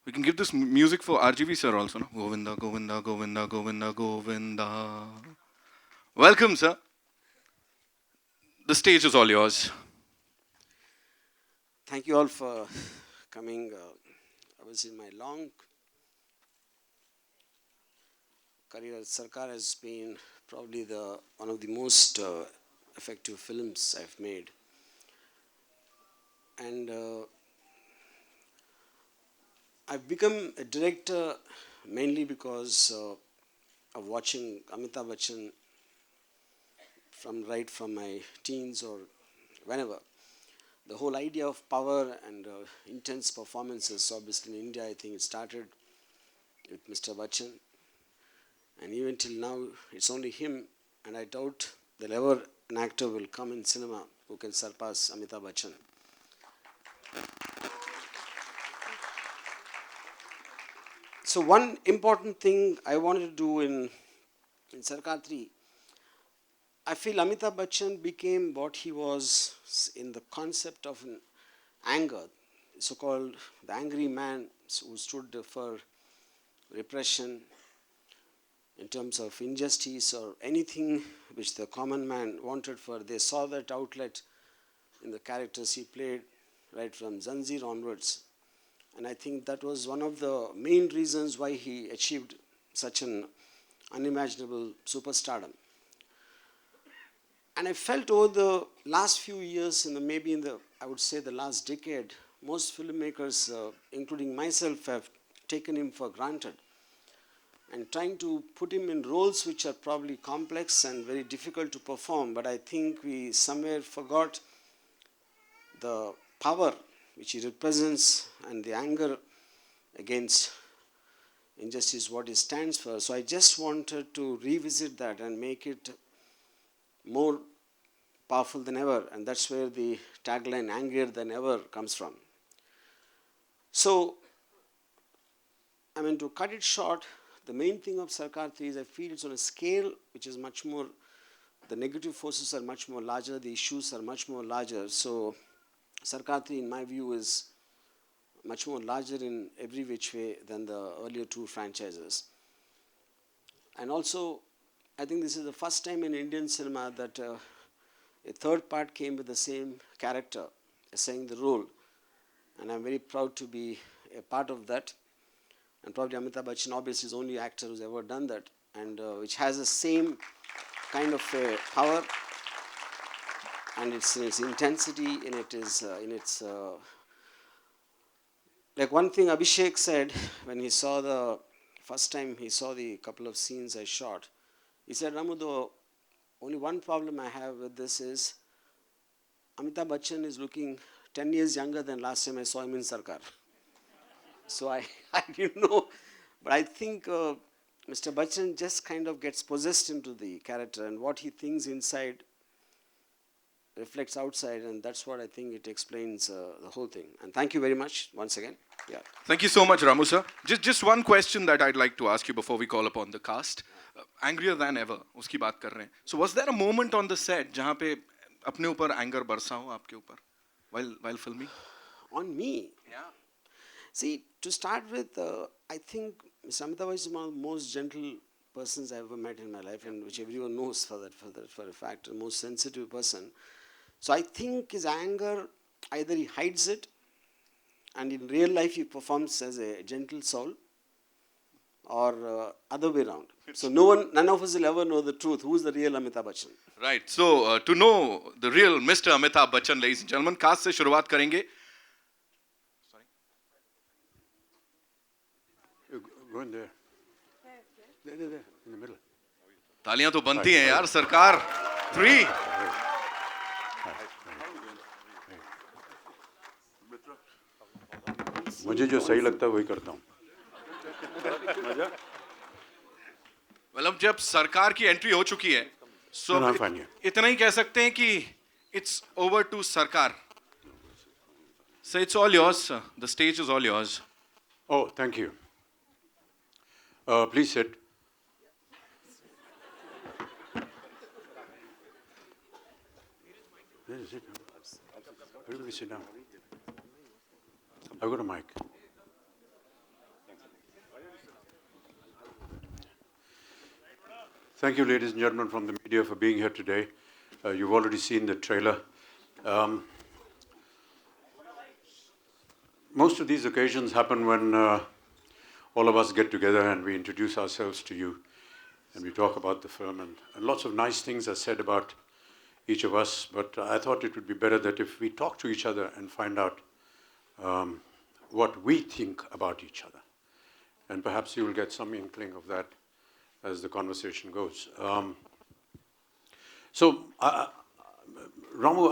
We can give this music for RGV sir also, no? Govinda, Govinda, Govinda, Govinda, Govinda. Welcome, sir. The stage is all yours. Thank you all for coming. I was in my long career. Sarkar has been probably the one of the most effective films I've made, and I've become a director mainly because of watching Amitabh Bachchan from my teens or whenever. The whole idea of power and intense performances, obviously in India, I think it started with Mr. Bachchan, and even till now, it's only him, and I doubt that ever an actor will come in cinema who can surpass Amitabh Bachchan. So one important thing I wanted to do in Sarkar 3, I feel Amitabh Bachchan became what he was in the concept of an anger, so-called the angry man who stood for repression in terms of injustice or anything which the common man wanted for. They saw that outlet in the characters he played right from Zanjeer onwards. And I think that was one of the main reasons why he achieved such an unimaginable superstardom. And I felt over the last few years, maybe in the, I would say the last decade, most filmmakers, including myself, have taken him for granted and trying to put him in roles which are probably complex and very difficult to perform. But I think we somewhere forgot the power which he represents and the anger against injustice, what he stands for. So I just wanted to revisit that and make it more powerful than ever, and that's where the tagline "angrier than ever" comes from. So, I mean, to cut it short, the main thing of Sarkar 3 is I feel it's on a scale which is much more, the negative forces are much more larger, the issues are much more larger. So, Sarkar 3, in my view, is much more larger in every which way than the earlier two franchises. And also, I think this is the first time in Indian cinema that a third part came with the same character saying the role. And I'm very proud to be a part of that. And probably Amitabh Bachchan obviously is the only actor who's ever done that, and which has the same kind of power, and its intensity in it is in its like one thing Abhishek said when he saw the first time he saw the couple of scenes I shot. He said, Ramu, the only one problem I have with this is Amitabh Bachchan is looking 10 years younger than last time I saw him in Sarkar. So I didn't know, but I think Mr. Bachchan just kind of gets possessed into the character, and what he thinks inside reflects outside, and that's what I think it explains the whole thing. And thank you very much once again. Yeah. Thank you so much, Ramu sir. Just one question that I'd like to ask you before we call upon the cast. Angrier than ever, उसकी बात कर रहे हैं. So was there a moment on the set जहाँ पे अपने ऊपर anger बरसा हो आपके ऊपर while filming? On me? Yeah. See, to start with, I think Mr. Amitabh is one of the most gentle persons I've ever met in my life, and which everyone knows for a fact, the most sensitive person. So I think his anger, either he hides it, and in real life he performs as a gentle soul, or other way around. So none of us will ever know the truth. Who is the real Amitabh Bachchan? Right. So to know the real Mr. Amitabh Bachchan, ladies and gentlemen, cast से शुरुआत करेंगे. Go in there. There, in the middle. तालियां तो बनती हैं यार. सरकार 3. मुझे जो सही लगता है वही करता हूँ. Well, अब जब सरकार की एंट्री हो चुकी है, so इतना ही कह सकते हैं कि it's over to सरकार. So it's all yours, sir. The stage is all yours. Oh, thank you. Please sit. Where is it? Where do we sit down? I've got a mic. Thank you, ladies and gentlemen from the media, for being here today. You've already seen the trailer. Um, most of these occasions happen when all of us get together and we introduce ourselves to you and we talk about the film. And lots of nice things are said about each of us, but I thought it would be better that if we talk to each other and find out what we think about each other. And perhaps you will get some inkling of that as the conversation goes. Ramu,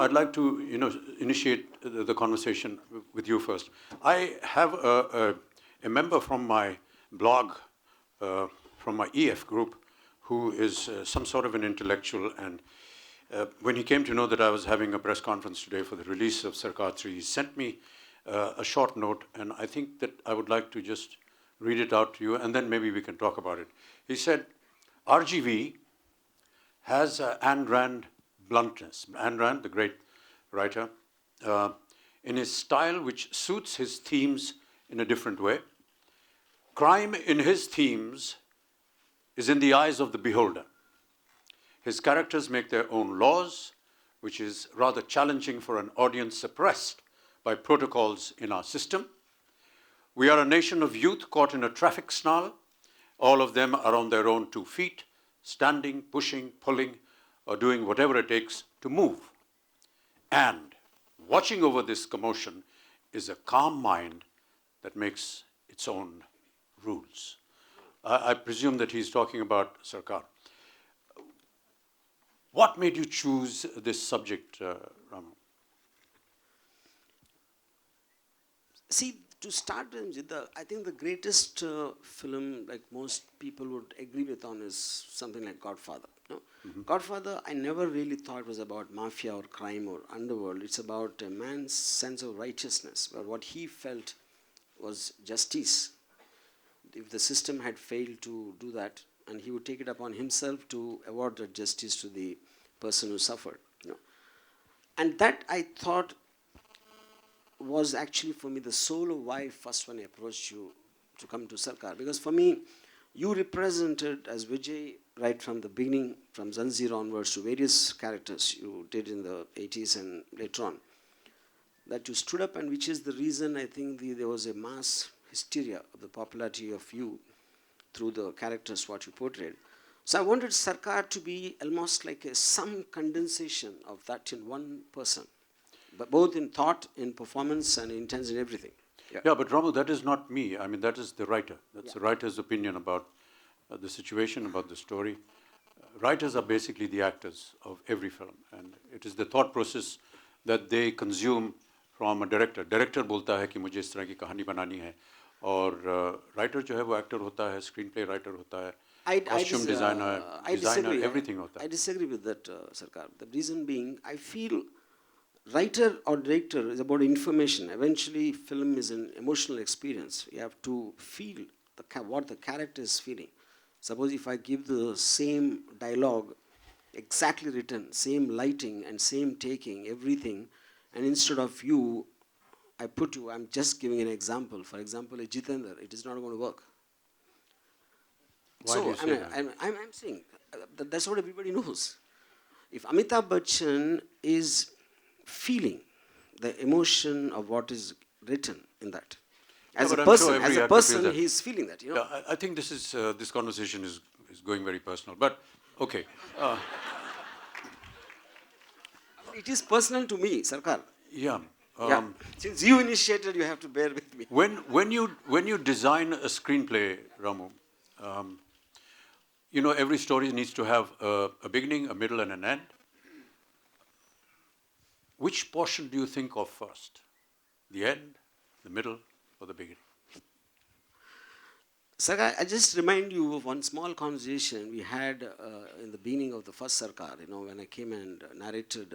I'd like to initiate the conversation with you first. I have a member from my blog, from my EF group, who is some sort of an intellectual, and when he came to know that I was having a press conference today for the release of Sarkar 3, he sent me a short note, and I think that I would like to just read it out to you, and then maybe we can talk about it. He said, RGV has Ayn Rand bluntness. Ayn Rand, the great writer, in his style which suits his themes in a different way. Crime in his themes is in the eyes of the beholder. His characters make their own laws, which is rather challenging for an audience suppressed by protocols in our system. We are a nation of youth caught in a traffic snarl. All of them are on their own 2 feet, standing, pushing, pulling, or doing whatever it takes to move. And watching over this commotion is a calm mind that makes its own rules. I presume that he's talking about Sarkar. What made you choose this subject, Ramu? See, to start with, I think the greatest film, like most people would agree with on, is something like Godfather. No? Mm-hmm. Godfather, I never really thought was about mafia or crime or underworld. It's about a man's sense of righteousness, where what he felt was justice. If the system had failed to do that, and he would take it upon himself to award that justice to the person who suffered. And that, I thought, was actually for me the soul of why first when I approached you to come to Sarkar. Because for me, you represented as Vijay right from the beginning, from Zanjeer onwards to various characters you did in the 80s and later on, that you stood up, and which is the reason I think there was a mass hysteria of the popularity of you through the characters what you portrayed. So I wanted Sarkar to be almost like some condensation of that in one person, but both in thought, in performance, and intent in everything. Yeah, but Ramu, that is not me. I mean, that is the writer. That's the writer's opinion about the situation, about the story. Writers are basically the actors of every film, and it is the thought process that they consume from a director. Director बोलता है कि मुझे इस तरह की कहानी बनानी है, और writer जो है वो actor होता है, screenplay writer होता है, costume designer, everything होता है. I disagree with that, Sarkar. The reason being, I feel writer or director is about information. Eventually, film is an emotional experience. You have to feel what the character is feeling. Suppose if I give the same dialogue, exactly written, same lighting and same taking, everything, and instead of you, I put you, I'm just giving an example. For example, a Jitendra, it is not going to work. Why do you say that? I'm saying, that's what everybody knows. If Amitabh Bachchan is feeling the emotion of what is written in that, as a person, he's feeling that. Yeah, I think this conversation is going very personal. But okay, it is personal to me, Sarkar. Yeah. Since you initiated, you have to bear with me. When you design a screenplay, Ramu, every story needs to have a beginning, a middle, and an end. Which portion do you think of first? The end, the middle, or the beginning? Sarkar, I just remind you of one small conversation we had in the beginning of the first Sarkar, when I came and narrated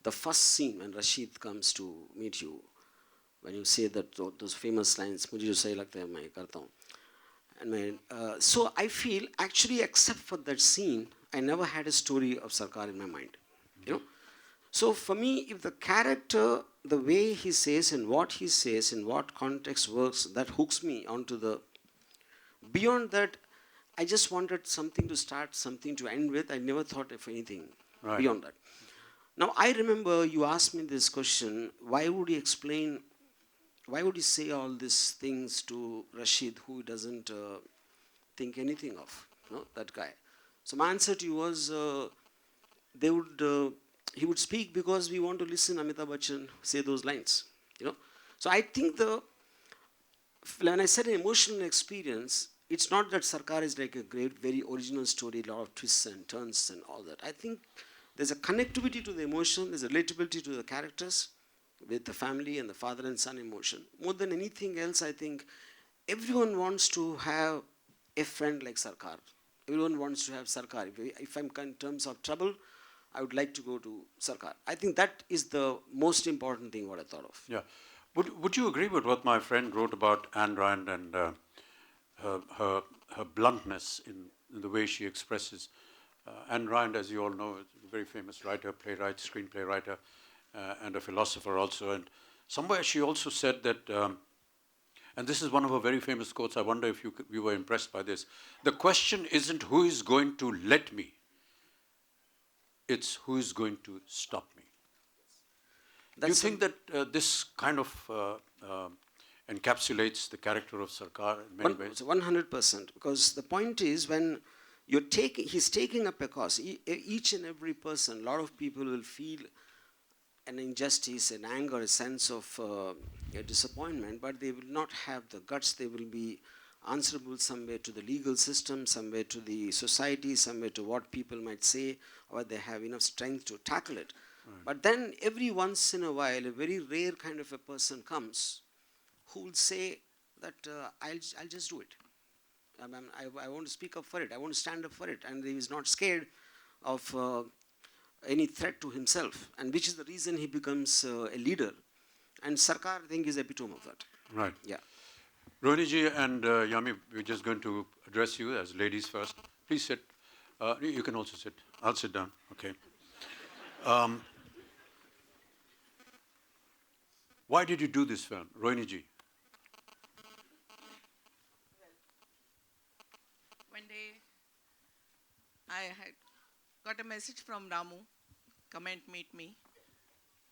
the first scene when Rashid comes to meet you, when you say that those famous lines, "Mujhe jo sahi lagta hai, main karta hu." And so I feel, actually, except for that scene, I never had a story of Sarkar in my mind. So for me, if the character, the way he says and what he says, in what context works, that hooks me onto the... Beyond that, I just wanted something to start, something to end with. I never thought of anything Right. beyond that. Now, I remember you asked me this question, why would he say all these things to Rashid, who doesn't think anything of, that guy? So my answer to you was, he would speak because we want to listen Amitabh Bachchan say those lines, So I think when I said an emotional experience, it's not that Sarkar is like a great, very original story, a lot of twists and turns and all that. I think there's a connectivity to the emotion, there's a relatability to the characters with the family and the father and son emotion. More than anything else, I think everyone wants to have a friend like Sarkar. Everyone wants to have Sarkar. If I'm in terms of trouble, I would like to go to Sarkar. I think that is the most important thing what I thought of. Yeah. Would you agree with what my friend wrote about Anne Rand and her bluntness in the way she expresses? Anne Rand, as you all know, is a very famous writer, playwright, screenplay writer, and a philosopher also. And somewhere she also said that, and this is one of her very famous quotes, I wonder if you were impressed by this. The question isn't who is going to let me, it's who is going to stop me. Do you think that this kind of encapsulates the character of Sarkar in many ways? 100%. Because the point is, when he's taking up a cause, each and every person, a lot of people will feel an injustice, an anger, a sense of a disappointment, but they will not have the guts. They will be answerable somewhere to the legal system, somewhere to the society, somewhere to what people might say, or they have enough strength to tackle it. Right. But then every once in a while, a very rare kind of a person comes who will say that I'll just do it. I want to speak up for it. I want to stand up for it. And he is not scared of any threat to himself, and which is the reason he becomes a leader. And Sarkar, I think, is epitome of that. Right. Yeah. Rohini and Yami, we're just going to address you as ladies first. Please sit. You can also sit. I'll sit down. Okay. Why did you do this film, Rohini ji? One day, I had got a message from Ramu, come and meet me,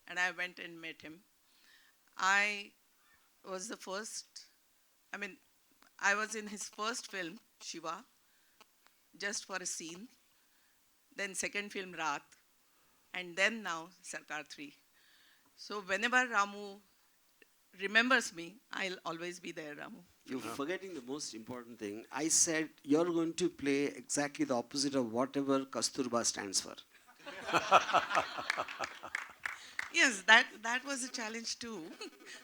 and I went and met him. I was the first, I was in his first film, Shiva, just for a scene, then second film, Raat, and then now, Sarkar 3. So whenever Ramu remembers me, I'll always be there, Ramu. You're forgetting the most important thing. I said you're going to play exactly the opposite of whatever Kasturba stands for. Yes, that was a challenge too.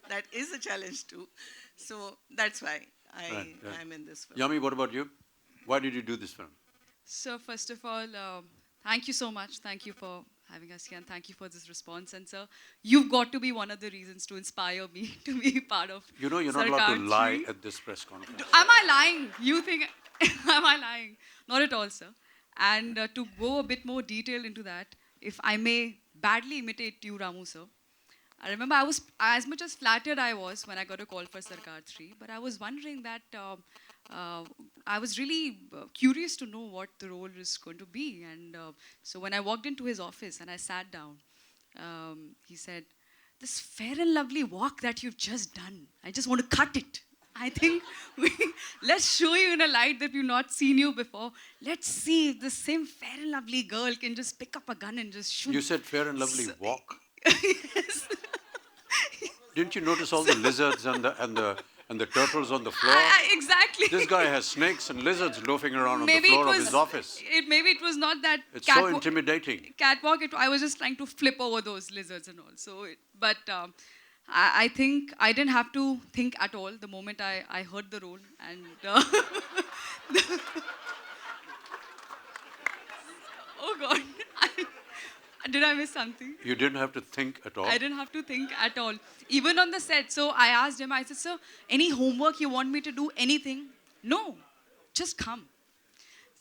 That is a challenge too. So that's why I'm in this film. Yami, what about you? Why did you do this film? So first of all, thank you so much. Thank you for having us here, and thank you for this response. And sir, you've got to be one of the reasons to inspire me to be part of You know you're not allowed to Sarkar lie 3. at this press conference. Am I lying? You think, am I lying? Not at all, sir. And to go a bit more detail into that, if I may badly imitate you, Ramu, sir. I remember I was, as much as flattered I was when I got a call for Sarkar 3, but I was wondering that, I was really curious to know what the role is going to be. And so when I walked into his office and I sat down, he said, this fair and lovely walk that you've just done, I just want to cut it. I think let's show you in a light that we've not seen you before. Let's see if this same fair and lovely girl can just pick up a gun and just shoot. You said fair and lovely walk. Yes. Didn't you notice all the lizards and the turtles on the floor? Exactly. This guy has snakes and lizards loafing around Maybe on the floor it was, of his office. Maybe it was not that It's so intimidating. catwalk. I was just trying to flip over those lizards and all. So, I think I didn't have to think at all the moment I heard the role. And oh God, did I miss something? You didn't have to think at all. I didn't have to think at all. Even on the set. So I asked him, I said, sir, any homework you want me to do, anything? No, just come.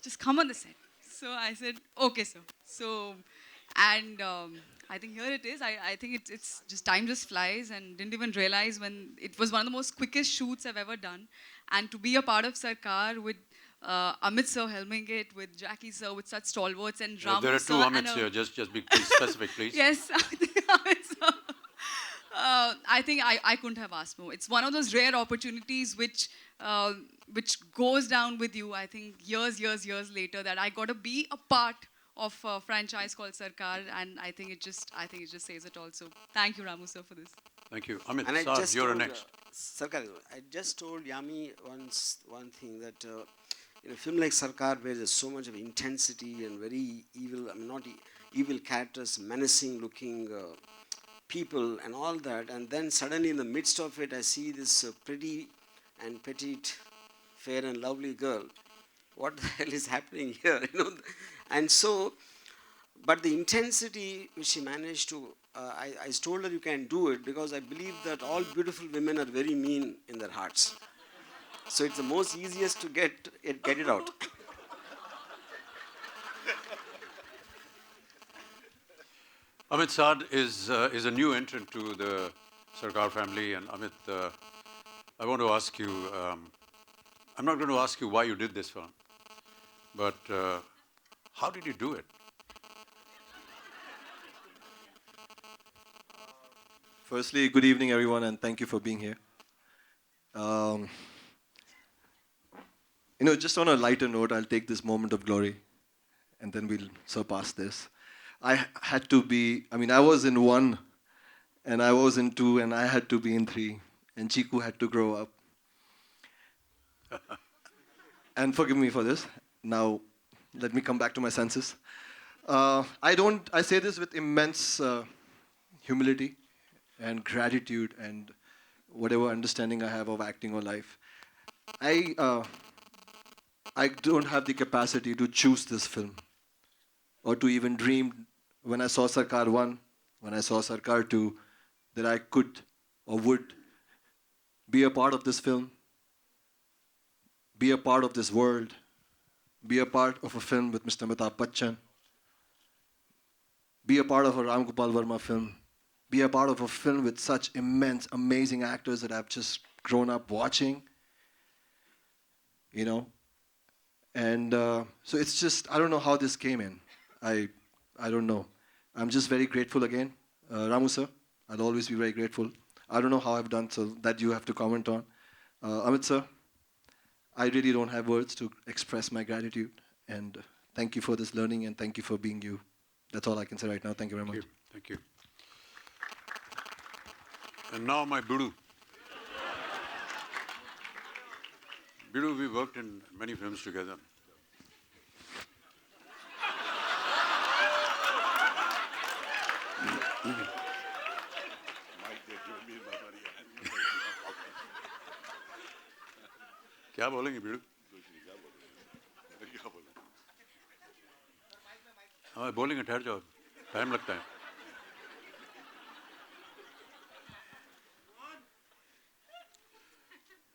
Just come on the set. So I said, okay, sir. So, and I think here it is. I think it's just time just flies, and didn't even realize when it was one of the most quickest shoots I've ever done. And to be a part of Sarkar with Amit sir helming it, with Jackie sir, with such stalwarts, and Ramu There are sir. two and Amits a- here. Just be specific, please. Yes, Amit sir. I think I couldn't have asked more. It's one of those rare opportunities which goes down with you. I think years later, that I got to be a part of a franchise called Sarkar, and I think it just says it all. So thank you, Ramu sir, for this. Thank you. Amit, And I Saad, just you're told, next. Sarkar, I just told Yami one thing that in a film like Sarkar, where there's so much of intensity and very evil, I mean not evil characters, menacing looking people and all that, and then suddenly in the midst of it, I see this pretty and petite, fair and lovely girl. What the hell is happening here? You know, and so. But the intensity which she managed to, I told her you can do it because I believe that all beautiful women are very mean in their hearts. So it's the most easiest to get it out. Amit Saad is a new entrant to the Sarkar family, and Amit, I want to ask you. I'm not going to ask you why you did this film, but how did you do it? Firstly, good evening, everyone, and thank you for being here. Um, just on a lighter note, I'll take this moment of glory, and then we'll surpass this. I had to be, I was in 1, and I was in 2, and I had to be in 3, and Chiku had to grow up. And forgive me for this. Now, let me come back to my senses. I say this with immense humility and gratitude and whatever understanding I have of acting or life. I don't have the capacity to choose this film or to even dream when I saw Sarkar 1, when I saw Sarkar 2, that I could or would be a part of this film, be a part of this world, be a part of a film with Mr. Amitabh Bachchan, be a part of a Ram Gopal Verma film, be a part of a film with such immense, amazing actors that I've just grown up watching, And so it's just, I don't know how this came in. I don't know. I'm just very grateful again. Ramu sir, I'll always be very grateful. I don't know how I've done so that you have to comment on. Amit sir, I really don't have words to express my gratitude. And thank you for this learning and thank you for being you. That's all I can say right now. Thank you very much. Thank you. And now my Bidu. Bidu, we worked in many films together. क्या बोलेंगे बिड़ू? हाँ बोलेंगे ठहर जाओ time लगता है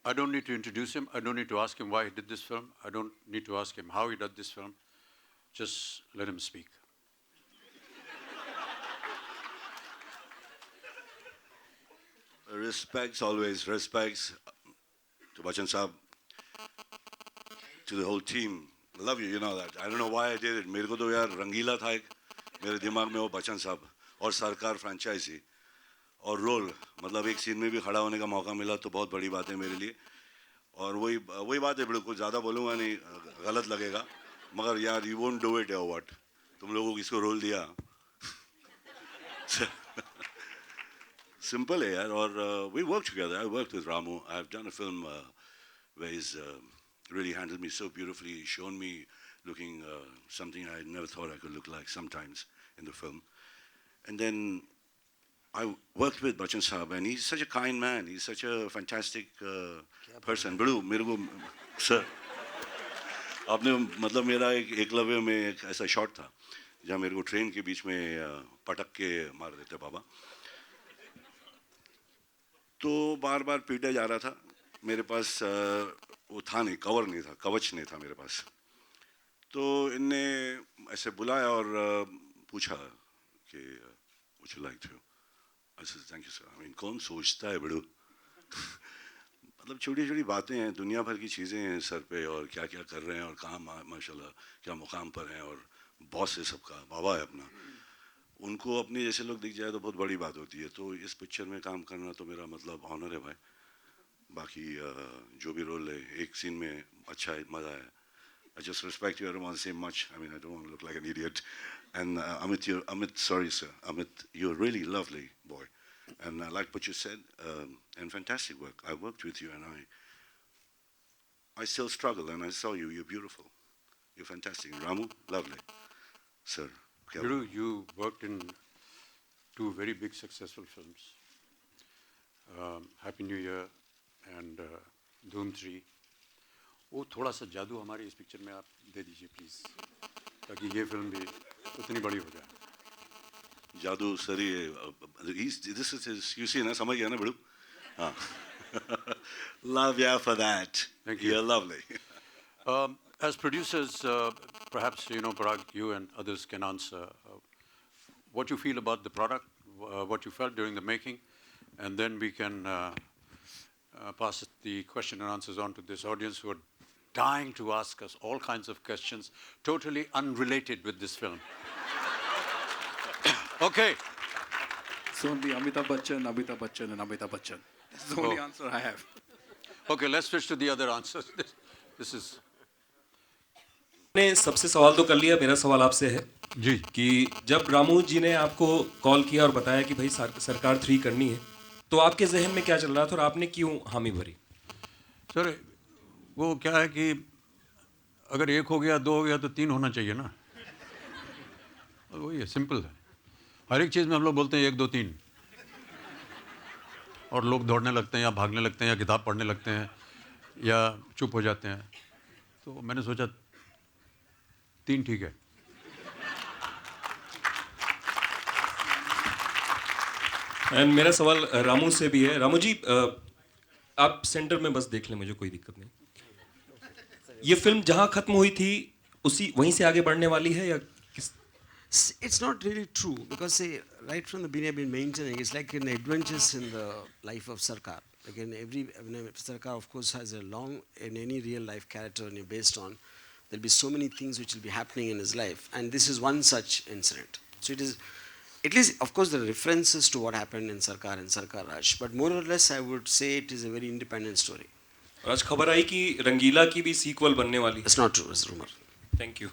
I don't need to introduce him. I don't need to ask him why he did this film. I don't need to ask him how he did this film. Just let him speak. Respects always, respects to Bachchan Saab, to the whole team. I love you, you know that. I don't know why I did it. मेरे को तो यार रंगीला था एक, मेरे दिमाग में वो बच्चन साहब और सरकार फ्रेंचाइजी और रोल मतलब एक सीन में भी खड़ा होने का मौका मिला तो बहुत बड़ी बात है मेरे लिए और वही बात है बिल्कुल ज़्यादा बोलूँगा नहीं गलत लगेगा मगर यार यू वोंट डू इट या व्हाट तुम लोगों को इसको रोल दिया सिंपल है यार और we work together I work with Ramu I have done a film where he's really handled me so beautifully, shown me looking something I never thought I could look like sometimes in the film. And then I worked with Bachchan Saab, and he's such a kind man. He's such a fantastic person. Badu, मेरे को sir, आपने मतलब मेरा एक एकलव्य में एक ऐसा shot था जहाँ मेरे को ट्रेन के बीच में पटक के मार देते बाबा तो बार बार पीटा जा रहा था मेरे पास वो था नहीं कवर नहीं था कवच नहीं था मेरे पास तो इनने ऐसे बुलाया और पूछा कि would you like to I said thank you sir I mean कौन सोचता है बड़ू मतलब छोटी छोटी बातें हैं, दुनिया भर की चीज़ें हैं सर पे, और क्या क्या कर रहे हैं और कहाँ माशाल्लाह क्या मुकाम पर हैं, और बॉस है सबका, बाबा है अपना, उनको अपने जैसे लोग दिख जाए तो बहुत बड़ी बात होती है। तो इस पिक्चर में काम करना तो मेरा मतलब ऑनर है भाई। बाकी जो भी रोल है, एक सीन में अच्छा है, मज़ा है। I just respect you. I don't want to say much. I mean, I don't want to look like an idiot. And Amit, sorry, sir. Amit, you're a really lovely boy. And I like what you said. And fantastic work. I worked with you, and I still struggle. And I saw you. You're beautiful. You're fantastic. Ramu, lovely. Sir. Guru, you worked in 2 very big successful films. Happy New Year and Dhoom 3. वो थोड़ा सा जादू हमारी इस picture में आप दे दीजिए please, ताकि ये फिल्म भी उतनी बड़ी हो जाए। जादू सर ये this is his, you see ना, समझ गया ना बड़ू? हाँ. Love ya for that. Thank you. You're lovely. As producers, perhaps Parag, you and others can answer what you feel about the product, what you felt during the making, and then we can pass the question and answers on to this audience who are dying to ask us all kinds of questions totally unrelated with this film. Okay. So only Amitabh Bachchan, Amitabh Bachchan, and Amitabh Bachchan. That's the only answer I have. Okay, let's switch to the other answers. This is. ने सबसे सवाल तो कर लिया, मेरा सवाल आपसे है जी कि जब रामू जी ने आपको कॉल किया और बताया कि भाई सरकार 3 करनी है, तो आपके जहन में क्या चल रहा था और आपने क्यों हामी भरी? सर वो क्या है कि अगर 1 हो गया, 2 हो गया तो 3 होना चाहिए ना, वही है, सिंपल है। हर एक चीज़ में हम लोग बोलते हैं 1 2 3, और लोग दौड़ने लगते हैं या भागने लगते हैं या किताब पढ़ने लगते हैं या चुप हो जाते हैं। तो मैंने सोचा 3 ठीक है। एंड मेरा सवाल रामू से भी है। रामू जी, आप सेंटर में बस देख लें, मुझे कोई दिक्कत नहीं। ये फिल्म जहां खत्म हुई थी वहीं से आगे बढ़ने वाली है या किस? It's not really true because see, right from the beginning I've been maintaining it's like an adventures in the life of Sarkar. Again, Sarkar of course has a long, in any real life character and based on, there'll be so many things which will be happening in his life, and this is one such incident. So it is, at least of course there are references to what happened in Sarkar and Sarkar Raj, but more or less I would say it is a very independent story. आज खबर आई कि रंगीला की भी sequel बनने वाली। It's not true, it's a rumor. Thank you.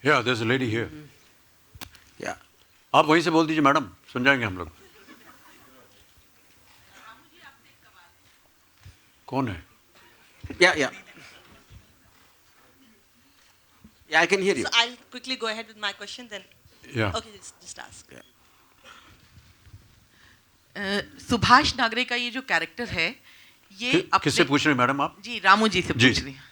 Yeah, there's a lady here. Yeah. आप वहीं से बोल दीजिए मैडम, सुन जाएंगे हम लोग। कौन है? Yeah, I can hear you. So I'll quickly go ahead with my question then. Yeah. Okay, just ask. Yeah. Subhash Nagare का ये जो कैरेक्टर है, ये किससे पूछ रहे हैं मैडम आप? जी, रामू जी से पूछ रही हैं।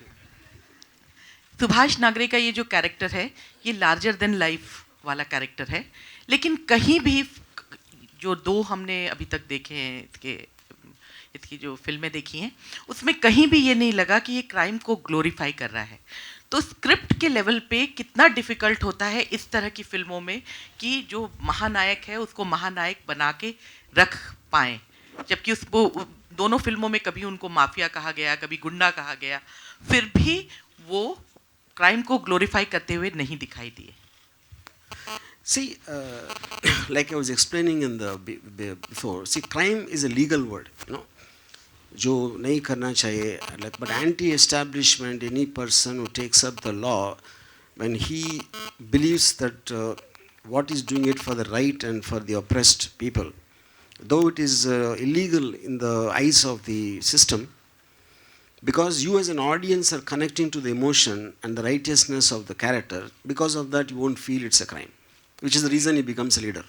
सुभाष नागरे का ये जो कैरेक्टर है, ये लार्जर देन लाइफ वाला कैरेक्टर है, लेकिन कहीं भी जो 2 हमने अभी तक देखे हैं, इसकी जो फिल्में देखी हैं, उसमें कहीं भी ये नहीं लगा कि ये क्राइम को ग्लोरीफाई कर रहा है। तो स्क्रिप्ट के लेवल पे कितना डिफ़िकल्ट होता है इस तरह की फिल्मों में कि जो महानायक है उसको महानायक बना के रख पाएँ, जबकि उसको दोनों फिल्मों में कभी उनको माफिया कहा गया, कभी गुंडा कहा गया, फिर भी वो क्राइम को ग्लोरीफाई करते हुए नहीं दिखाई दिए। See, like I was explaining in the before, see, crime is a legal word, जो नहीं करना चाहिए, like, but anti-establishment, any person who takes up the law, when he believes that what is doing it for the right and for the oppressed people, though it is illegal in the eyes of the system, because you as an audience are connecting to the emotion and the righteousness of the character, because of that you won't feel it's a crime, which is the reason he becomes a leader.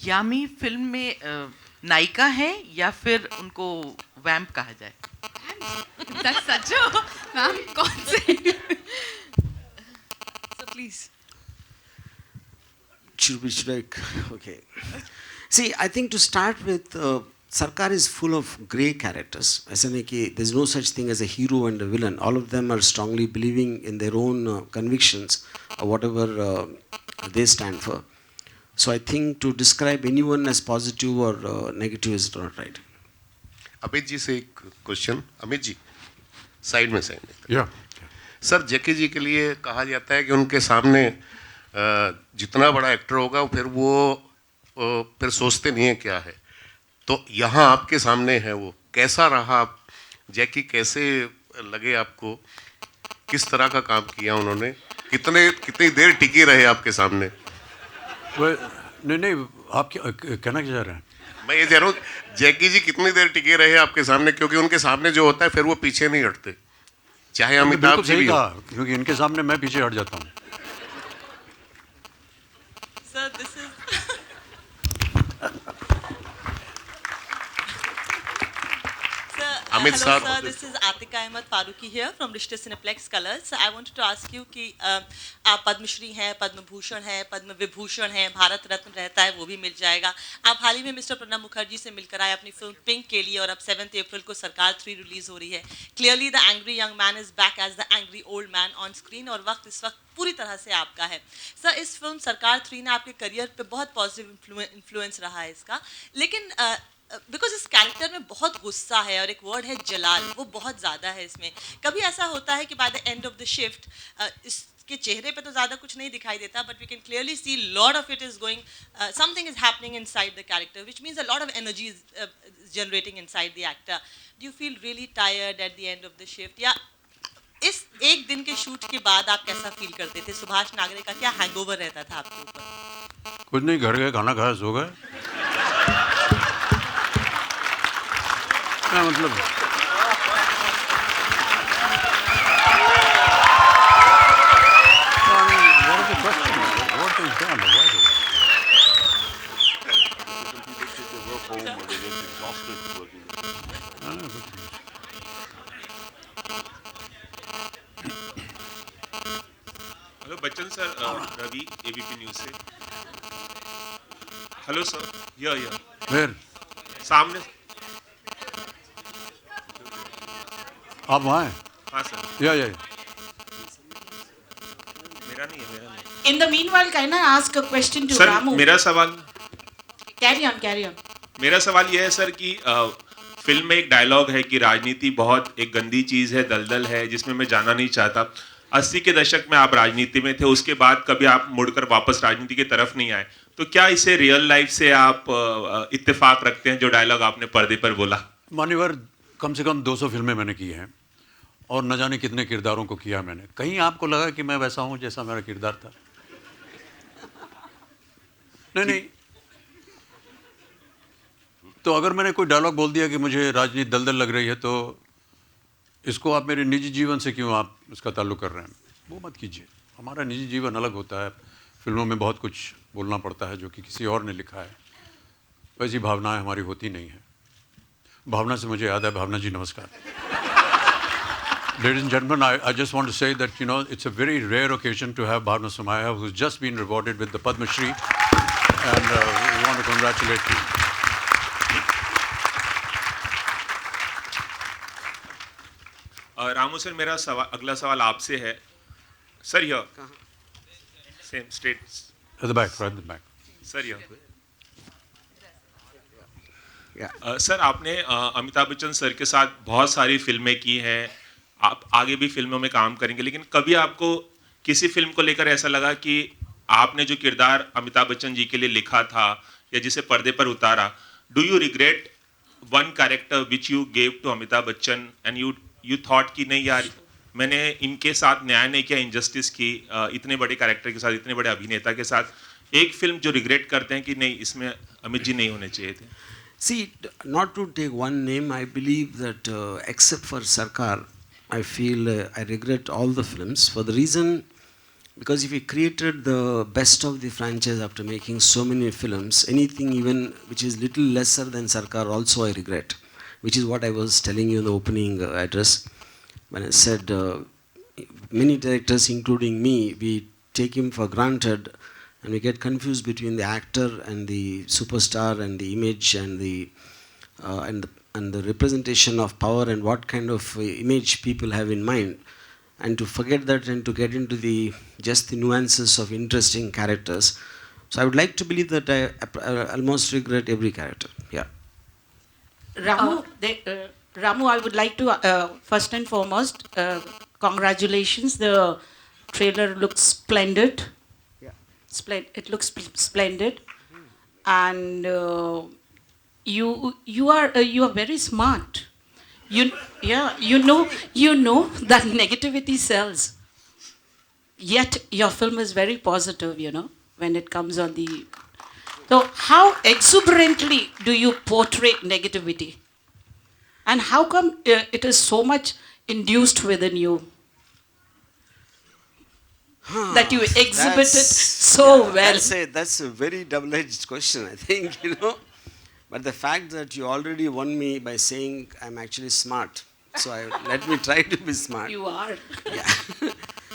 Yami film में नायिका है या फिर उनको वैम्प कहा जाए? That's such a ma'am कौन से? So please. Should I? Okay. See, I think to start with, Sarkar is full of grey characters. There's no such thing as a hero and a villain. All of them are strongly believing in their own convictions or whatever they stand for. So I think to describe anyone as positive or negative is not right. Amit ji से एक question. Amit ji side में से. Yeah. Sir जैकी जी के लिए कहा जाता है कि उनके सामने जितना बड़ा एक्टर होगा फिर वो फिर सोचते नहीं है क्या है. तो यहाँ आपके सामने है वो. कैसा रहा जैकी, कैसे लगे आपको, किस तरह का काम किया उन्होंने, कितनी देर टिके रहे आपके सामने? नहीं, आप क्या कहना क्या चाह रहे हैं? मैं ये कह रहा हूँ जैकी जी कितनी देर टिके रहे आपके सामने, क्योंकि उनके सामने जो होता है फिर वो पीछे नहीं हटते, चाहे अमिताभ जी भी हो. क्योंकि इनके सामने मैं पीछे हट जाता हूँ. Sir, this is. Amit Hello, sir. sir. This is Atika Ahmed Faruqi here from Rishte Cineplex Colors. I wanted to ask you कि आप पद्मश्री हैं, पद्म भूषण हैं, पद्म विभूषण हैं, भारत रत्न रहता है वो भी मिल जाएगा. आप हाल ही में मिस्टर प्रणब मुखर्जी से मिलकर आए अपनी फिल्म पिंक के लिए और अब 7 अप्रैल को सरकार 3 रिलीज हो रही है. Clearly the angry young man is back as the angry old man on screen और वक्त इस वक्त पूरी तरह से आपका है. सर, इस फिल्म सरकार 3 ने आपके करियर पे बहुत पॉजिटिव इन्फ्लुएंस रहा है इसका, लेकिन बिकॉज इस कैरेक्टर में बहुत गुस्सा है और एक वर्ड है जलाल, वो बहुत ज़्यादा है इसमें. कभी ऐसा होता है कि by the end of the shift इसके चेहरे पे तो ज़्यादा कुछ नहीं दिखाई देता, but we can clearly see lot of it is going, something is happening inside the character which means a lot of energy is generating inside the actor. Do you feel really tired at the end of the shift, या इस एक दिन के shoot के बाद आप कैसा feel करते थे? सुभाष नागरे का क्या हैंगओवर रहता था आपके ऊपर? कुछ नहीं, घर गए, खाना खाया, सो गए. मतलब hello Bachchan sir, Ravi ABP news से. हेलो सर, फिर सामने. आप वहाँ हैं? हाँ सर. या मेरा नहीं है. In the meanwhile, can I ask a question to sir, Ramu? मेरा सवाल. Carry on. मेरा सवाल यह है सर कि फिल्म में एक डायलॉग है कि राजनीति बहुत एक गंदी चीज है, दलदल है, जिसमें मैं जाना नहीं चाहता. 80 के दशक में आप राजनीति में थे, उसके बाद कभी आप मुड़कर वापस राजनीति की तरफ नहीं आए. तो क्या इसे रियल लाइफ से आप इत्तेफाक रखते हैं जो डायलॉग आपने पर्दे पर बोला? मान्यवर, कम से कम 200 फिल्में मैंने की हैं और न जाने कितने किरदारों को किया मैंने. कहीं आपको लगा कि मैं वैसा हूं जैसा मेरा किरदार था? नहीं. तो अगर मैंने कोई डायलॉग बोल दिया कि मुझे राजनीति दलदल लग रही है, तो इसको आप मेरे निजी जीवन से क्यों आप इसका ताल्लुक़ कर रहे हैं? वो मत कीजिए. हमारा निजी जीवन अलग होता है. फिल्मों में बहुत कुछ बोलना पड़ता है जो कि किसी और ने लिखा है. वैसी भावनाएं हमारी होती नहीं हैं. भावना से मुझे याद है, भावना जी नमस्कार. Ladies and gentlemen, I just want to say that, you know, it's a very rare occasion to have Bhavna Somaya, who's just been rewarded with the Padma Shri, and we want to congratulate you. Ramu sir, मेरा अगला सवाल आपसे है. Sir, यह same straight. At the back, right at the back. Sir, यह sir, आपने Amitabh Bachchan sir के साथ बहुत सारी फिल्में की हैं, आप आगे भी फिल्मों में काम करेंगे, लेकिन कभी आपको किसी फिल्म को लेकर ऐसा लगा कि आपने जो किरदार अमिताभ बच्चन जी के लिए लिखा था या जिसे पर्दे पर उतारा, do you regret one character which you gave to Amitabh Bachchan and you thought कि नहीं यार, मैंने इनके साथ न्याय नहीं किया, इनजस्टिस की, इतने बड़े कैरेक्टर के साथ, इतने बड़े अभिनेता के साथ, एक फिल्म जो रिग्रेट करते हैं कि नहीं, इसमें अमित जी नहीं होने चाहिए थे? See, not to take one name, I believe that except for Sarkar, I feel I regret all the films for the reason, because if we created the best of the franchise after making so many films, anything even which is little lesser than Sarkar also I regret, which is what I was telling you in the opening address when I said many directors, including me, we take him for granted. And we get confused between the actor and the superstar and the image and the representation of power and what kind of image people have in mind, and to forget that and to get into the just the nuances of interesting characters. So I would like to believe that I almost regret every character. Yeah. Ramu, Ramu, I would like to first and foremost congratulations. The trailer looks splendid. Yeah. It looks splendid, and you are very smart. You know that negativity sells. Yet your film is very positive. When it comes on the. So how exuberantly do you portray negativity? And how come it is so much induced within you? That you exhibited so well. That's a very double-edged question, I think, But the fact that you already won me by saying I'm actually smart. So let me try to be smart. You are. Yeah.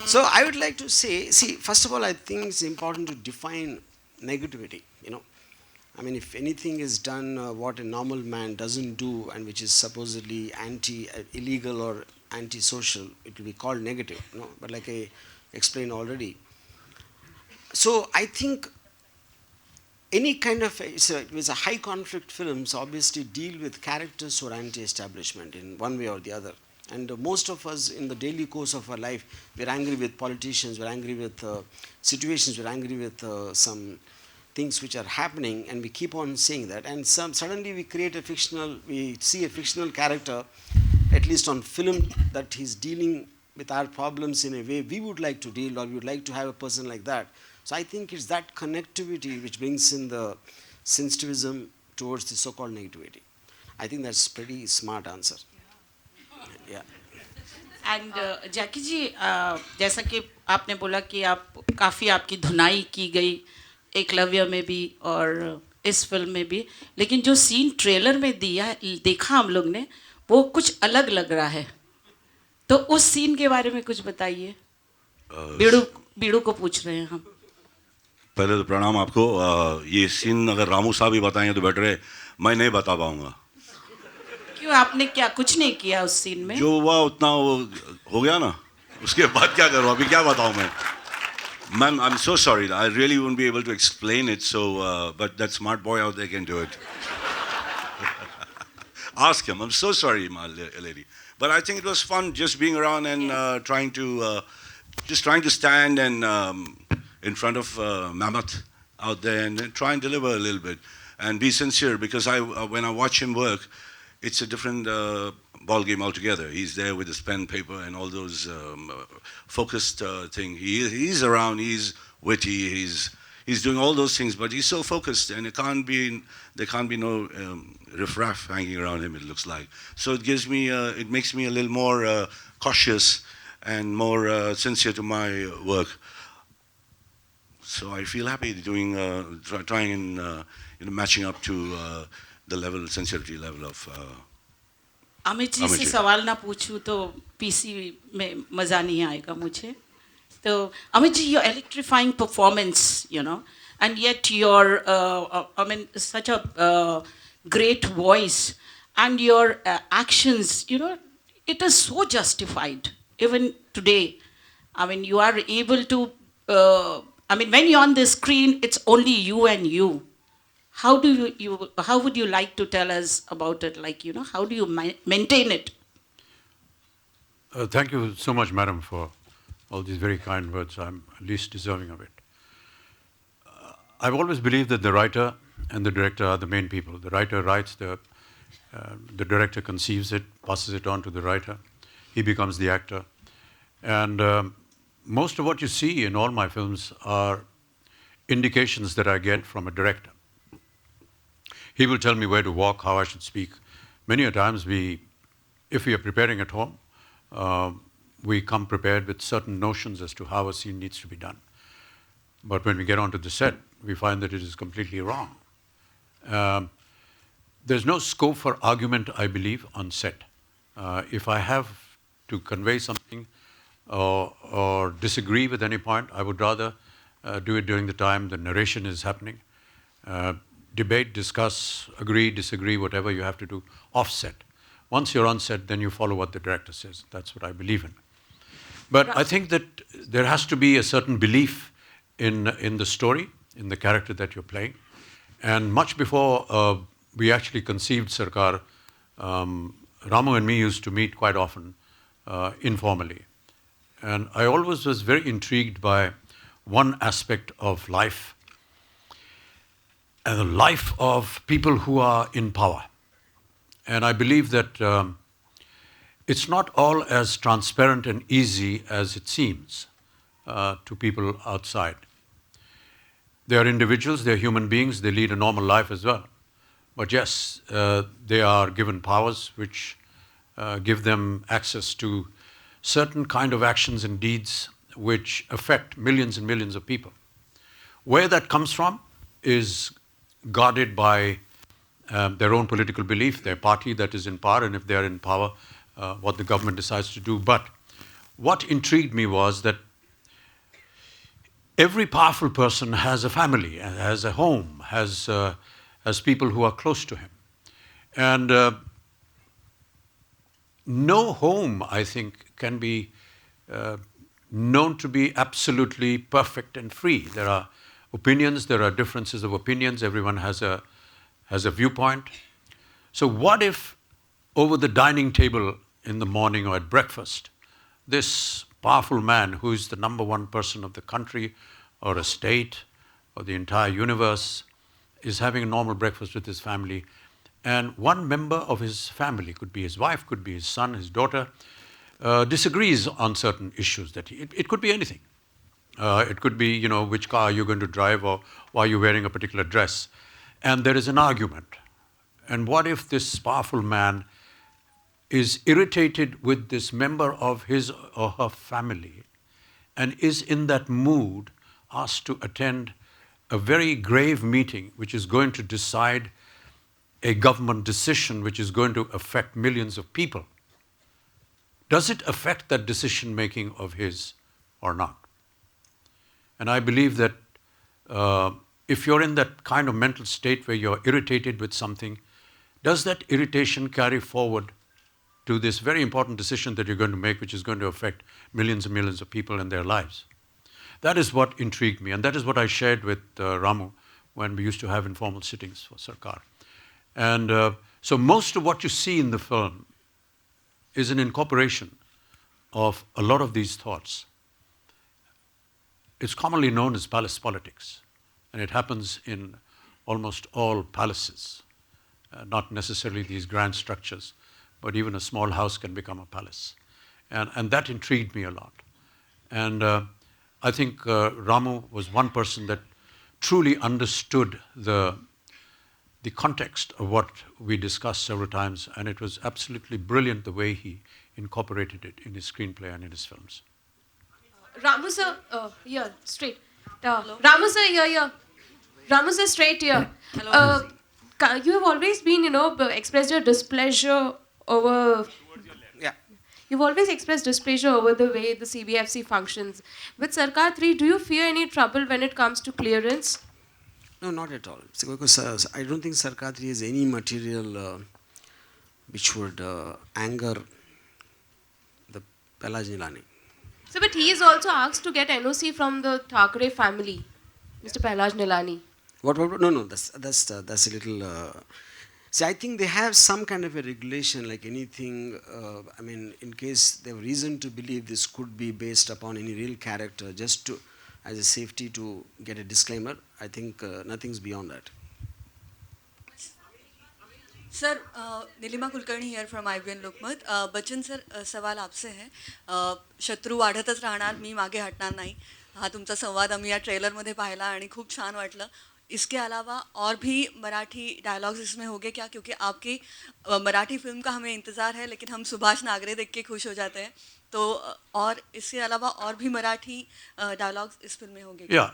So I would like to say, first of all, I think it's important to define negativity, I mean, if anything is done what a normal man doesn't do and which is supposedly illegal or anti-social, it will be called negative, But like I explained already. So I think any kind of, it's a high conflict films obviously deal with characters who are anti-establishment in one way or the other. And most of us in the daily course of our life, we're angry with politicians, we're angry with situations, we're angry with some things which are happening, and we keep on saying that. And suddenly we see a fictional character, at least on film, that he's dealing with our problems in a way we would like to deal, or we would like to have a person like that. So I think it's that connectivity which brings in the sensitivism towards the so-called negativity. I think that's pretty smart answer. Yeah. And Jackie ji जैसा कि आपने बोला कि आप काफ़ी आपकी धुनाई की गई एकलव्य में भी और इस फिल्म में भी, लेकिन जो सीन ट्रेलर में देखा हम लोग ने वो कुछ अलग लग रहा है, तो उस सीन के बारे में कुछ बताइए। बीड़ू को पूछ रहे हैं हम। पहले तो प्रणाम आपको। ये सीन अगर रामू साहब ही बताएंगे तो बेटर है, मैं नहीं बता पाऊंगा। क्यों, आपने क्या कुछ नहीं किया उस सीन में? जो हुआ उतना हो गया ना, उसके बाद क्या करूँ, अभी क्या बताऊँ मैं। Ma'am, I'm so sorry. I really won't be able to explain it. So, but that smart boy out there can do it. Ask him. I'm so sorry, my lady. But I think it was fun just being around and trying to stand and in front of Mammoth out there and try and deliver a little bit and be sincere, because when I watch him work, it's a different ball game altogether. He's there with his pen, paper, and all those focused thing. He's around. He's witty. He's doing all those things, but he's so focused, and there can't be no riffraff hanging around him. It looks like. So it makes me a little more cautious and more sincere to my work. So I feel happy doing, trying and matching up to the sincerity level of. Amit ji से सवाल ना पूछूं तो PC में मज़ा नहीं आएगा मुझे। तो Amit ji, your electrifying performance, and yet your, such a great voice and your actions, it is so justified. Even today, you are able to, when you're on the screen, it's only you and you. How would you like to tell us about it? How do you maintain it? Thank you so much, madam, for all these very kind words. I'm least deserving of it. I've always believed that the writer and the director are the main people. The writer writes, the director conceives it, passes it on to the writer. He becomes the actor. And most of what you see in all my films are indications that I get from a director. He will tell me where to walk, how I should speak. Many a times if we are preparing at home, we come prepared with certain notions as to how a scene needs to be done. But when we get onto the set, we find that it is completely wrong. There's no scope for argument, I believe, on set. If I have to convey something or disagree with any point, I would rather do it during the time the narration is happening. Debate, discuss, agree, disagree, whatever you have to do, offset. Once you're on set, then you follow what the director says. That's what I believe in. But I think that there has to be a certain belief in the story, in the character that you're playing. And much before we actually conceived Sarkar, Ramu and me used to meet quite often informally. And I always was very intrigued by one aspect of life, and the life of people who are in power. And I believe that it's not all as transparent and easy as it seems to people outside. They are individuals, they are human beings, they lead a normal life as well. But yes, they are given powers which give them access to certain kind of actions and deeds which affect millions and millions of people. Where that comes from is guarded by their own political belief, their party that is in power, and if they are in power, what the government decides to do. But what intrigued me was that every powerful person has a family, has a home, has people who are close to him. And no home, I think, can be known to be absolutely perfect and free. There are opinions, there are differences of opinions, everyone has a viewpoint. So what if over the dining table in the morning or at breakfast, this powerful man who is the number one person of the country or a state or the entire universe is having a normal breakfast with his family, and one member of his family, could be his wife, could be his son, his daughter, disagrees on certain issues. It could be anything. It could be, which car you're going to drive or why you're wearing a particular dress. And there is an argument. And what if this powerful man is irritated with this member of his or her family and is in that mood asked to attend a very grave meeting which is going to decide a government decision which is going to affect millions of people? Does it affect that decision making of his or not? And I believe that if you're in that kind of mental state where you're irritated with something, does that irritation carry forward to this very important decision that you're going to make, which is going to affect millions and millions of people and their lives? That is what intrigued me, and that is what I shared with Ramu when we used to have informal sittings for Sarkar. And so most of what you see in the film is an incorporation of a lot of these thoughts. It's commonly known as palace politics, and it happens in almost all palaces, not necessarily these grand structures, but even a small house can become a palace. And that intrigued me a lot. And I think Ramu was one person that truly understood the context of what we discussed several times, and it was absolutely brilliant the way he incorporated it in his screenplay and in his films. Ramu sir, here, straight. Ramu sir, here. Ramu sir, straight here. Hello. You have always been, expressed your displeasure over... Yeah. You've always expressed displeasure over the way the CBFC functions. With Sarkar 3, do you fear any trouble when it comes to clearance? No, not at all. Because I don't think Sarkar 3 has any material which would anger the Pailaj Nilani. So, but he is also asked to get NOC from the Thackeray family, Mr. Pailaj Nilani. What? No, that's a little... See, I think they have some kind of a regulation, like anything, in case they have reason to believe this could be based upon any real character, just to, as a safety to get a disclaimer. I think nothing's beyond that. Sir Neelima Kulkarni here from IBN Lokmat. Bachchan sir, सवाल आपसे है. शत्रू वाढतच राहणार, मी मागे हटणार नाही. हा तुमचा संवाद आम्ही या ट्रेलरमध्ये पाहिला आणि खूप छान वाटलं. इसके अलावा और भी मराठी डायलॉग्स इसमें होंगे क्या? क्योंकि आपकी मराठी फिल्म का हमें इंतज़ार है, लेकिन हम सुभाष नागरे देख के खुश हो जाते हैं. तो और इसके अलावा और भी मराठी डायलॉग्स इस फिल्म में होंगे क्या?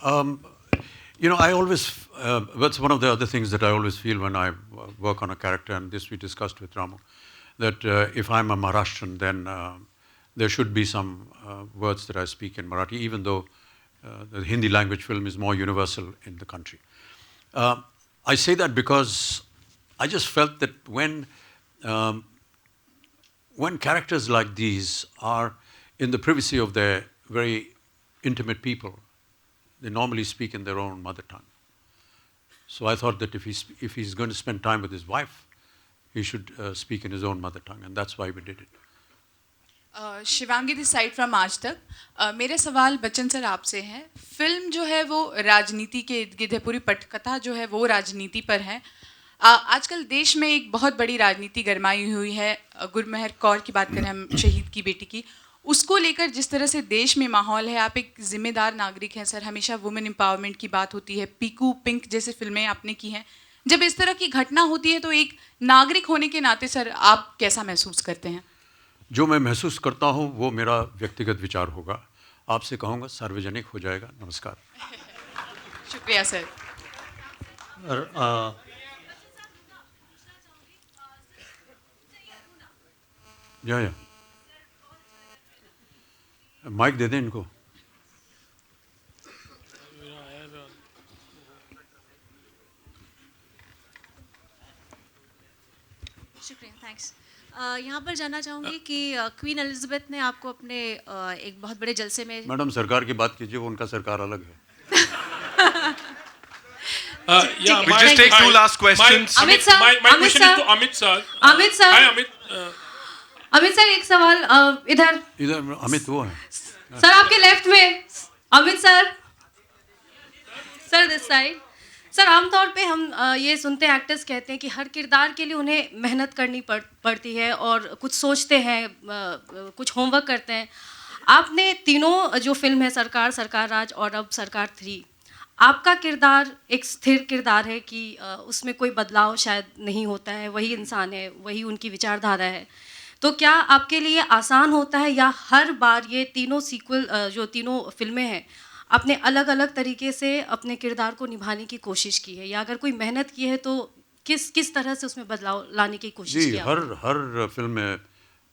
I always, that's one of the other things that I always feel when I work on a character, and this we discussed with Ramu, that if I'm a Maharashtrian, then there should be some words that I speak in Marathi, even though the Hindi language film is more universal in the country. I say that because I just felt that when characters like these are in the privacy of their very intimate people, they normally speak in their own mother tongue. So I thought that if he's going to spend time with his wife, he should speak in his own mother tongue, and that's why we did it. Shivangi this side from आज तक. मेरा सवाल Bachchan sir आपसे है. Film जो है वो राजनीति के इर्द गिर्द है, पूरी पटकथा जो है वो राजनीति पर है. आजकल देश में एक बहुत बड़ी राजनीति गरमाई हुई है. गुरमेहर कौर की बात करें हम, शहीद की बेटी की, उसको लेकर जिस तरह से देश में माहौल है, आप एक जिम्मेदार नागरिक हैं सर. हमेशा वुमेन एम्पावरमेंट की बात होती है, पीकू पिंक जैसे फिल्में आपने की हैं. जब इस तरह की घटना होती है तो एक नागरिक होने के नाते सर आप कैसा महसूस करते हैं? जो मैं महसूस करता हूँ वो मेरा व्यक्तिगत विचार होगा. आपसे कहूँगा सार्वजनिक हो जाएगा. नमस्कार. शुक्रिया सर. या माइक दे दें इनको. शुक्रिया, थैंक्स. यहाँ पर जानना चाहूँगी कि क्वीन एलिजाबेथ ने आपको अपने एक बहुत बड़े जलसे में. मैडम सरकार की बात कीजिए, वो उनका सरकार अलग है. We'll just take two last questions. Amit sir, my Amit question sir, is to Amit sir. Amit sir. Hi Amit. Amit sir एक सवाल इधर. अमित वो है सर आपके लेफ्ट में. Amit sir, sir this side. Sir आमतौर पे हम ये सुनते हैं, एक्टर्स कहते हैं कि हर किरदार के लिए उन्हें मेहनत करनी पड़ती है और कुछ सोचते हैं, कुछ होमवर्क करते हैं. आपने तीनों जो फिल्म है, सरकार, सरकार राज और अब सरकार 3, आपका किरदार एक स्थिर किरदार है कि उसमें कोई बदलाव शायद नहीं होता है, वही इंसान है, वही उनकी विचारधारा है. तो क्या आपके लिए आसान होता है या हर बार ये तीनों सीक्वल जो तीनों फिल्में हैं आपने अलग अलग तरीके से अपने किरदार को निभाने की कोशिश की है, या अगर कोई मेहनत की है तो किस तरह से उसमें बदलाव लाने की कोशिश की? हर फिल्म में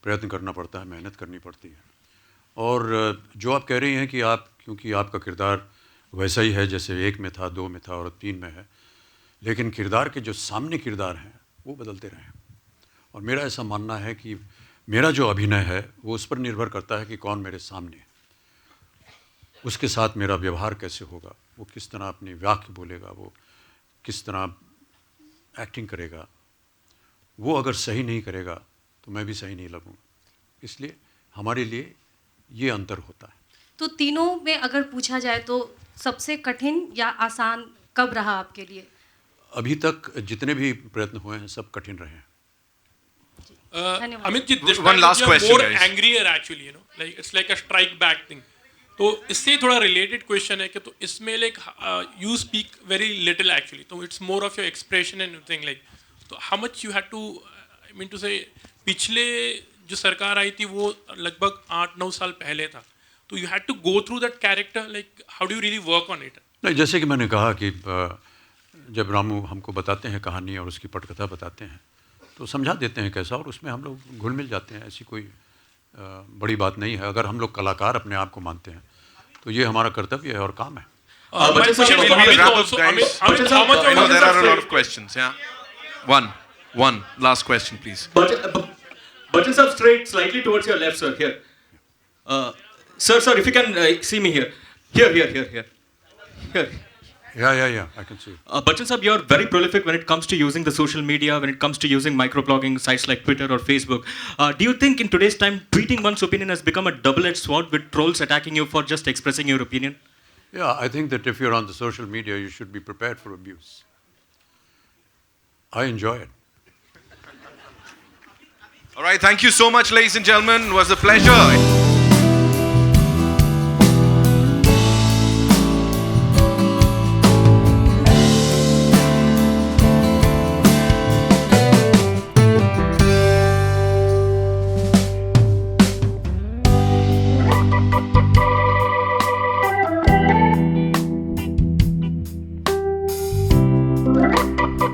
प्रयत्न करना पड़ता है, मेहनत करनी पड़ती है. और जो आप कह रही हैं कि क्योंकि आपका किरदार वैसा ही है जैसे 1 में था, 2 में था और 3 में है, लेकिन किरदार के जो सामने किरदार हैं वो बदलते रहे. और मेरा ऐसा मानना है कि मेरा जो अभिनय है वो उस पर निर्भर करता है कि कौन मेरे सामने, उसके साथ मेरा व्यवहार कैसे होगा, वो किस तरह अपनी वाक्य बोलेगा, वो किस तरह एक्टिंग करेगा. वो अगर सही नहीं करेगा तो मैं भी सही नहीं लगूँगा. इसलिए हमारे लिए ये अंतर होता है. तो तीनों में अगर पूछा जाए तो सबसे कठिन या आसान कब रहा आपके लिए? अभी तक जितने भी प्रयत्न हुए हैं सब कठिन रहे हैं. Amit ji, this one last question, more guys. angrier actually, like it's like a strike back thing. तो इससे थोड़ा related question है कि तो इसमें like you speak very little actually, तो it's more of your expression and everything like. तो how much you had to, I mean to say, पिछले जो सरकार आई थी वो लगभग 8-9 साल पहले था, तो you had to go through that character, like how do you really work on it? नहीं, जैसे कि मैंने कहा कि जब रामू हमको बताते हैं कहानी और उसकी पटकथा बताते हैं तो समझा देते हैं कैसा, और उसमें हम लोग घुल मिल जाते हैं. ऐसी कोई बड़ी बात नहीं है. अगर हम लोग कलाकार अपने आप को मानते हैं तो ये हमारा कर्तव्य है और काम है. There are a lot of questions. Yeah, one last question, please. Bachchan sir, straight slightly towards your left, sir. Here, sir, if you can see me here. Yeah, I can see. Bachchan sir, you're very prolific when it comes to using the social media, when it comes to using microblogging sites like Twitter or Facebook. Do you think in today's time, tweeting one's opinion has become a double-edged sword with trolls attacking you for just expressing your opinion? Yeah, I think that if you're on the social media, you should be prepared for abuse. I enjoy it. All right, thank you so much, ladies and gentlemen. It was a pleasure.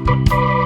Thank you.